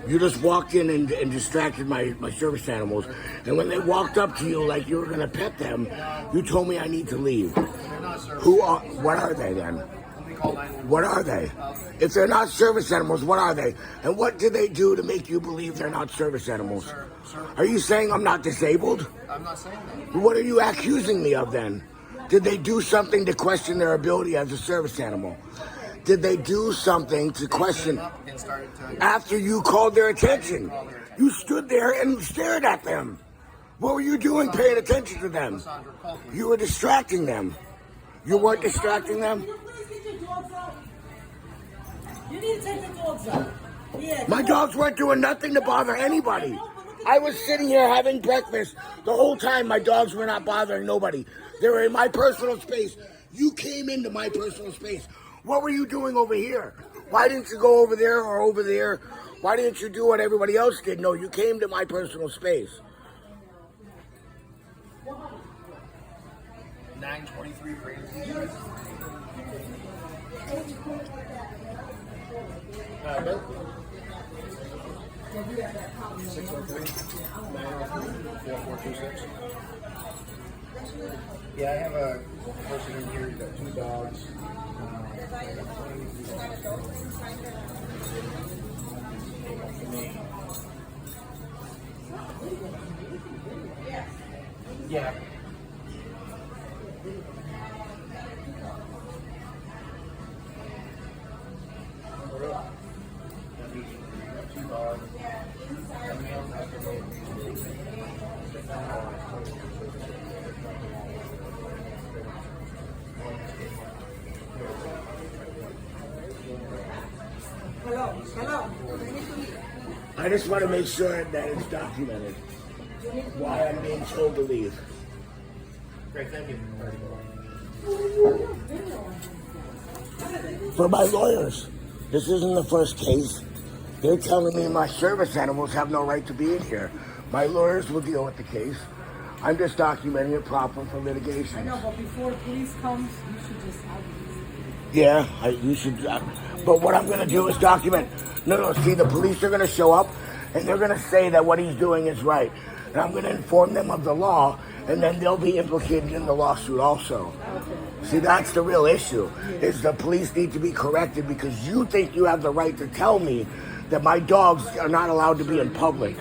You just walked in and distracted my service animals. And when they walked up to you like you were going to pet them, you told me I need to leave. What are they then? What are they? If they're not service animals, what are they? And what did they do to make you believe they're not service animals? Are you saying I'm not disabled? I'm not saying that. What are you accusing me of then? Did they do something to question their ability as a service animal? Did they do something to question after you called their attention? You stood there and stared at them. What were you doing paying attention to them? You were distracting them. You weren't distracting them? You need to take the dogs out. Yeah, my dogs weren't doing nothing to bother anybody. I was sitting here having breakfast the whole time. My dogs were not bothering nobody. They were in my personal space. You came into my personal space. What were you doing over here? Why didn't you go over there or over there? Why didn't you do what everybody else did? No, you came to my personal space. 923 crazy. 603 4426. Yeah, I have a person in here. He's got 2 dogs. Yeah. Hello. I just want to make sure that it's documented why I'm being told to leave. Great, thank you. For my lawyers, this isn't the first case. They're telling me my service animals have no right to be in here. My lawyers will deal with the case. I'm just documenting it proper for litigation. I know, but before the police comes, you should just have you should. But what I'm going to do is document. No, see, the police are going to show up, and they're going to say that what he's doing is right. And I'm going to inform them of the law, and then they'll be implicated in the lawsuit also. See, that's the real issue, is the police need to be corrected because you think you have the right to tell me that my dogs are not allowed to be in public.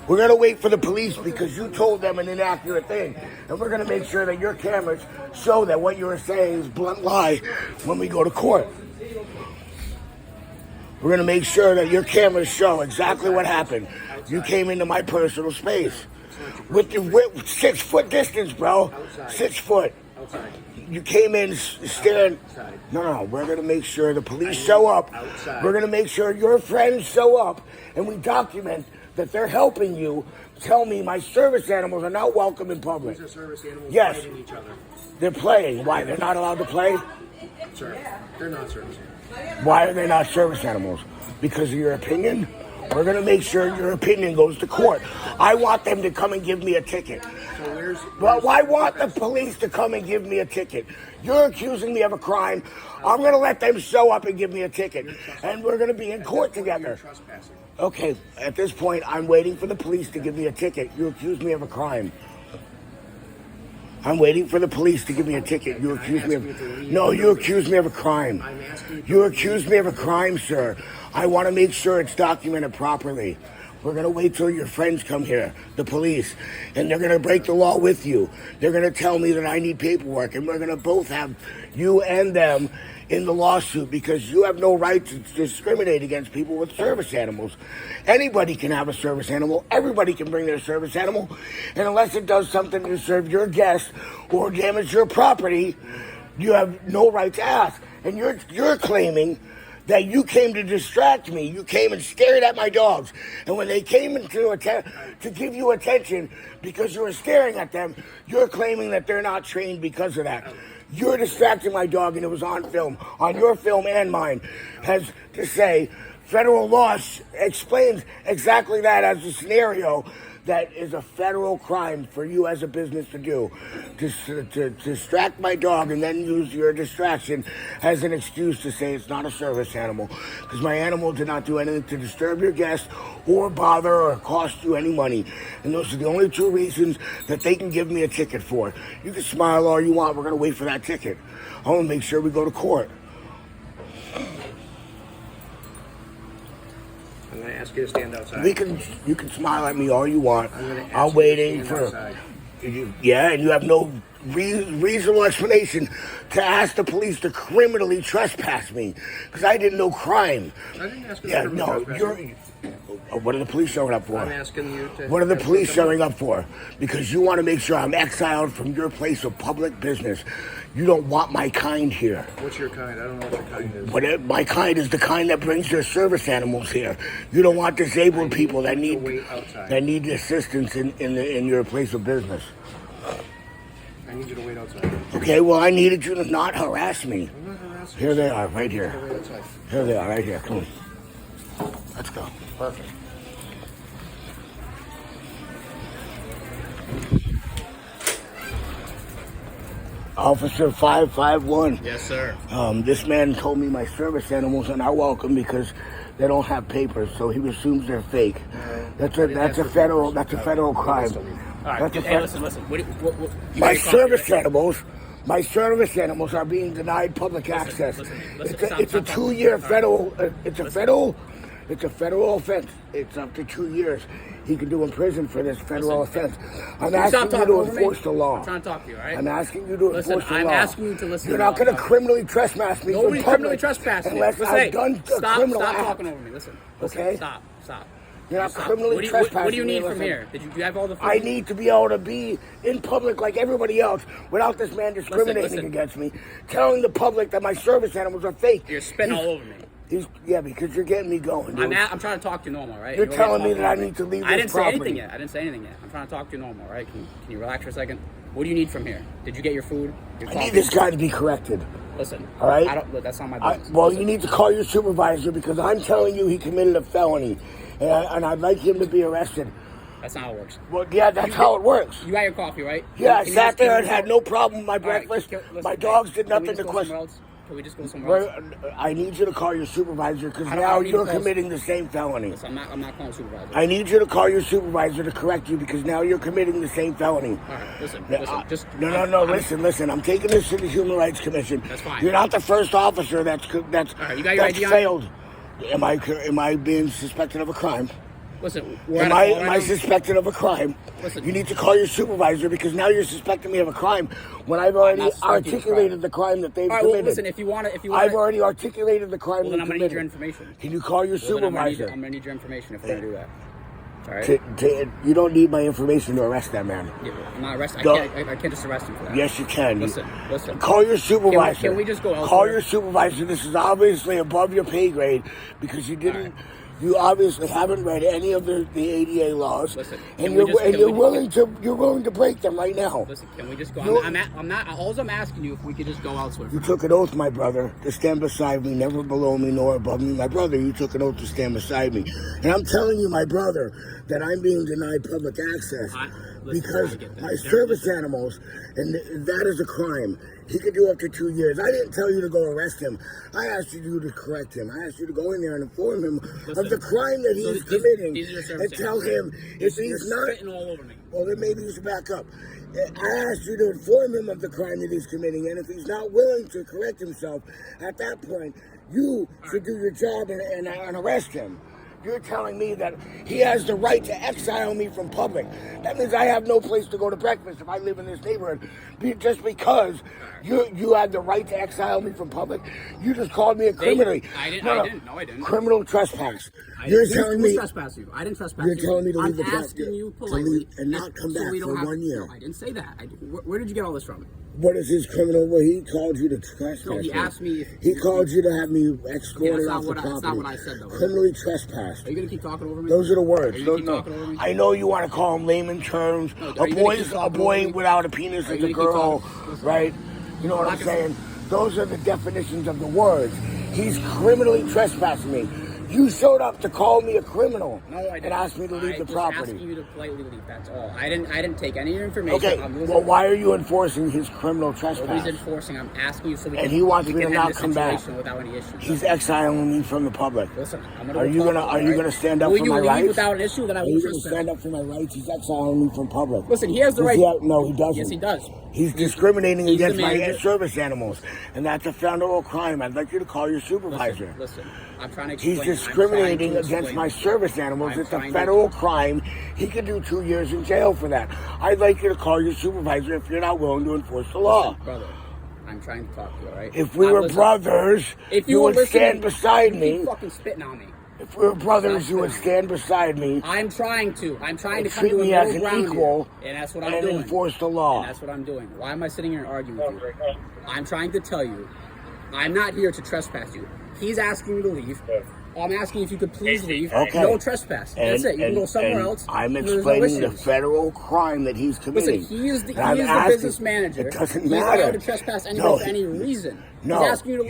We're going to wait for the police because you told them an inaccurate thing. And we're going to make sure that your cameras show that what you were saying is blunt lie when we go to court. We're going to make sure that your cameras show exactly what happened. You came into my personal space. With 6 foot distance, bro. 6 foot. You came in staring. No, we're going to make sure the police show up. We're going to make sure your friends show up. And we document that they're helping you tell me my service animals are not welcome in public. These are service animals fighting each other. They're playing. Why? They're not allowed to play? Sir, they're not service animals. Why are they not service animals? Because of your opinion? We're going to make sure your opinion goes to court. I want them to come and give me a ticket. Well, I want the police to come and give me a ticket. You're accusing me of a crime. I'm going to let them show up and give me a ticket. And we're going to be in court together. Okay, at this point, I'm waiting for the police to give me a ticket. You accuse me of a crime. I'm waiting for the police to give me a ticket. You accuse me of... No, you accuse me of a crime. You accuse me of a crime, sir. I want to make sure it's documented properly. We're going to wait till your friends come here, the police, and they're going to break the law with you. They're going to tell me that I need paperwork, and we're going to both have you and them in the lawsuit because you have no right to discriminate against people with service animals. Anybody can have a service animal. Everybody can bring their service animal. And unless it does something to serve your guest or damage your property, you have no right to ask. And you're claiming that you came to distract me. You came and stared at my dogs. And when they came to give you attention because you were staring at them, you're claiming that they're not trained because of that. You're distracting my dog, and it was on film, on your film and mine, has to say federal law explains exactly that as a scenario that is a federal crime for you as a business to do. To distract my dog and then use your distraction as an excuse to say it's not a service animal. Because my animal did not do anything to disturb your guest or bother or cost you any money. And those are the only two reasons that they can give me a ticket for. You can smile all you want. We're going to wait for that ticket. I want to make sure we go to court. I'm going to ask you to stand outside. You can smile at me all you want. I'm you waiting to for. stand outside. Yeah, and you have no reasonable explanation to ask the police to criminally trespass me because I did no crime. I didn't ask you Yeah, to no, trespass. what are the police showing up for? I'm asking you to. What are the police showing up for? Because you want to make sure I'm exiled from your place of public business. You don't want my kind here. What's your kind? I don't know what your kind is. My kind is the kind that brings their service animals here. You don't want disabled people that need assistance in your place of business. I need you to wait outside. Okay, well, I needed you to not harass me. I'm not harassing Here you. they are, right here. Wait outside. Here they are, right here. Come on. Let's go. Perfect. Officer 551. Yes, sir. This man told me my service animals are not welcome because they don't have papers, so he assumes they're fake. That's a federal crime. All right. That's a Hey, listen. My service animals are being denied public access. listen, It's a 2-year federal. It's a federal offense. It's up to 2 years. He can do in prison for this federal offense. I'm asking you to enforce the law. I'm trying to talk to you, all right? I'm asking you to enforce the law. I'm asking you to listen. You're not going to criminally trespass me. Nobody in criminally public trespassed me. unless I've done a criminal Stop act. talking over me. Listen. Okay? Stop. You're not Stop. criminally trespassing. What do you need me from here? Do you have all the food? I need to be able to be in public like everybody else without this man discriminating Listen. against me, telling the public that my service animals are fake. You're spitting all over me. Because you're getting me going, dude. I'm trying to talk to you normal, right? You're telling me that I need to leave this I didn't property. I didn't say anything yet. I'm trying to talk to you normal, right? Can you relax for a second? What do you need from here? Did you get your food? Your I coffee? need this guy to be corrected. Listen. All right? That's not my business. Well, Listen. you need to call your supervisor because I'm telling you he committed a felony, and I'd like him to be arrested. That's not how it works. Well, yeah, that's how it works. You got your coffee, right? Yeah, I sat there and had no problem with my right, breakfast. listen, My dogs did can we nothing just to go question. somewhere else? Can we just go somewhere else? I need you to call your supervisor because I don't now need to you're call- committing the same felony. Listen, I'm not calling supervisor. I need you to call your supervisor to correct you because now you're committing the same felony. All right, listen. No, listen. I'm taking this to the Human Rights Commission. That's fine. You're not the first officer that's All right, you got your ID on? failed. Am I being suspected of a crime? Listen, we're Am at a call I right now. suspected of a crime? Listen. You need to call your supervisor because now you're suspecting me of a crime when I've already not suspecting you of a crime. articulated the crime that they've All right, committed. well, listen, if you want I've already articulated the crime well, then they've I'm going to need committed. your information. Can you call your Well, then I'm supervisor? going to need your information if we're going to do that. All right? You don't need my information to arrest that man. Yeah, I'm not arresting. Don't- I can't just arrest him for that. Yes, you can. Listen. Call your supervisor. Can we just go elsewhere? Call your supervisor. This is obviously above your pay grade because you didn't. You obviously haven't read any of the ADA laws, Listen, and can we you're willing to break them right now. Listen, can we just go? You- I'm not. All I'm asking you if we could just go elsewhere. You took an oath, my brother, to stand beside me, never below me nor above me. My brother, you took an oath to stand beside me. And I'm telling you, my brother, that I'm being denied public access because I get that. my service animals, and that is a crime. He could do up to 2 years. I didn't tell you to go arrest him. I asked you to correct him. I asked you to go in there and inform him of the crime that he's committing these are your service and tell animals. him if he's not... Spitting all over me. Well, then maybe you should back up. I asked you to inform him of the crime that he's committing, and if he's not willing to correct himself, at that point, you should do your job and arrest him. You're telling me that he has the right to exile me from public. That means I have no place to go to breakfast if I live in this neighborhood. Just because you had the right to exile me from public, you just called me a criminal. I didn't. No, I didn't. Criminal trespass. You're telling me. Trespass you. I didn't trespass You're you. telling me to leave I'm the asking you politely and not come back for 1 year. No, I didn't say that. Where did you get all this from? What is his criminal? Well, he called you to trespass. No, he asked me if he called you to have me escorted off the property. That's not what I said, though. Criminally trespassed. Are you gonna keep talking over me? Those are the words. Are you gonna keep talking over me? I know you want to call them layman terms. No, A boy without a penis is a girl, right? You know what I'm saying? Those are the definitions of the words. He's criminally trespassing me. You showed up to call me a criminal No, I didn't. and asked me to leave the just property. asking you to politely leave. That's all. I didn't take any of your information. Okay, I'm losing well, why are you enforcing his criminal trespass? Nobody's enforcing. I'm asking you so we And can. he wants we me to can not end this come back. situation without any issues. He's exiling me from the public. Listen, I'm gonna. Are go you talk gonna to Are him, you right? gonna stand up Will for you my leave rights? without an issue? Then I Are will you gonna trespass. stand up for my rights? He's exiling me from public. Listen, he has the right. No, he doesn't. Yes, he does. He's discriminating He's the against my manager. service animals, and that's a federal crime. I'd like you to call your supervisor. Listen, I'm trying to explain. He's discriminating I'm trying to against explain. my service animals. I'm It's a trying to- federal crime. He could do 2 years in jail for that. I'd like you to call your supervisor if you're not willing to enforce the law. Listen, brother, I'm trying to talk to you, all right? If we I'm were listening. brothers, If you were would listening, stand beside you me. keep fucking spitting on me. If we were brothers, you would stand beside me. I'm trying to come Treat to a me as middle an ground equal here, and that's what I'm and doing. enforce the law. And that's what I'm doing. Why am I sitting here and arguing with you? I'm trying to tell you, I'm not here to trespass you. He's asking me to leave. I'm asking if you could please leave. Okay. No trespass. That's it. You can go somewhere else. I'm There's no explaining the issues. federal crime that he's committing. Listen, he is the And I'm business asking- manager. It doesn't He's matter. allowed to trespass anyone No, for any reason. No. He's asking you to